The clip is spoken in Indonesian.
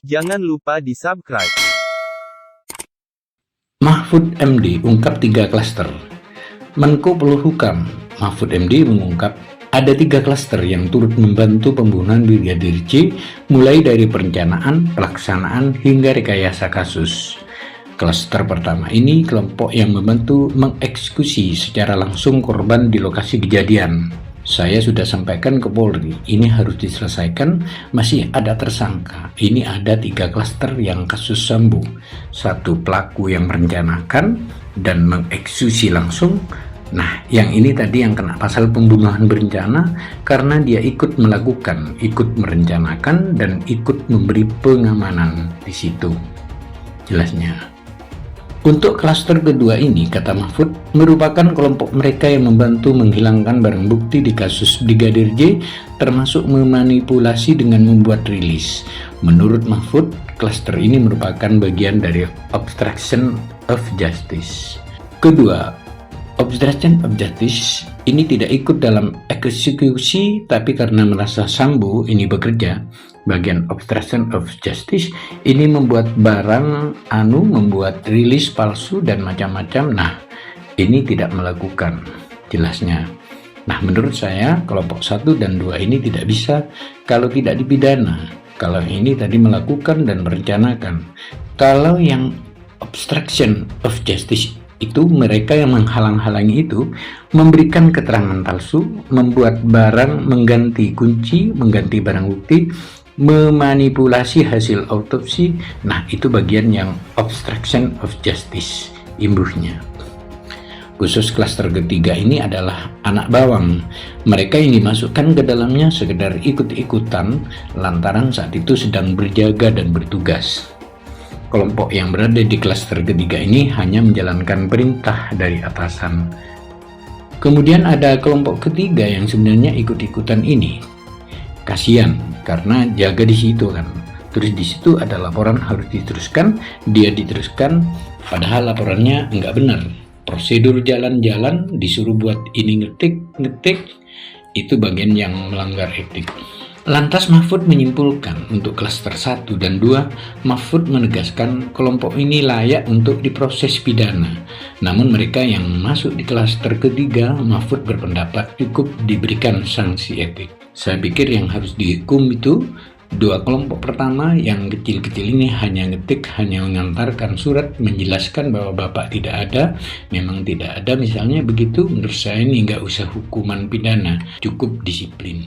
Jangan lupa di-subscribe. Mahfud MD ungkap 3 klaster. Menko Polhukam Mahfud MD mengungkap ada 3 klaster yang turut membantu pembunuhan Brigadir J, mulai dari perencanaan, pelaksanaan, hingga rekayasa kasus. Klaster pertama ini kelompok yang membantu mengeksekusi secara langsung korban di lokasi kejadian. Saya sudah sampaikan ke Polri, ini harus diselesaikan, masih ada tersangka. Ini ada 3 klaster yang kasus Sambo. 1 pelaku yang merencanakan dan mengeksekusi langsung. Nah, yang ini tadi yang kena pasal pembunuhan berencana karena dia ikut melakukan, ikut merencanakan, dan ikut memberi pengamanan di situ. Jelasnya. Untuk klaster kedua ini, kata Mahfud, merupakan kelompok mereka yang membantu menghilangkan barang bukti di kasus Brigadir J, termasuk memanipulasi dengan membuat rilis. Menurut Mahfud, klaster ini merupakan bagian dari obstruction of justice. Kedua, obstruction of justice ini tidak ikut dalam eksekusi, tapi karena merasa Sambo ini bekerja, bagian obstruction of justice ini membuat barang membuat rilis palsu dan macam-macam. Nah, ini tidak melakukan, jelasnya. Nah, menurut saya kelompok 1 dan 2 ini tidak bisa kalau tidak dipidana. Kalau ini tadi melakukan dan merencanakan. Kalau yang obstruction of justice itu mereka yang menghalang-halangi itu, memberikan keterangan palsu, membuat barang, mengganti kunci, mengganti barang bukti, memanipulasi hasil autopsi. Nah, itu bagian yang obstruction of justice imbuhnya. Khusus klaster ketiga ini adalah anak bawang. Mereka yang dimasukkan ke dalamnya sekedar ikut-ikutan lantaran saat itu sedang berjaga dan bertugas. Kelompok yang berada di klaster ketiga ini hanya menjalankan perintah dari atasan. Kemudian ada kelompok ketiga yang sebenarnya ikut-ikutan ini. Kasihan karena jaga di situ kan. Terus di situ ada laporan harus diteruskan, dia diteruskan padahal laporannya nggak benar. Prosedur jalan-jalan disuruh buat ini ngetik, itu bagian yang melanggar etik. Lantas Mahfud menyimpulkan untuk klaster 1 dan 2, Mahfud menegaskan kelompok ini layak untuk diproses pidana. Namun mereka yang masuk di klaster ketiga, Mahfud berpendapat cukup diberikan sanksi etik. Saya pikir yang harus dihukum itu 2 kelompok pertama, yang kecil-kecil ini hanya ngetik, hanya mengantarkan surat menjelaskan bahwa bapak tidak ada, memang tidak ada misalnya begitu. Menurut saya ini nggak usah hukuman pidana, cukup disiplin.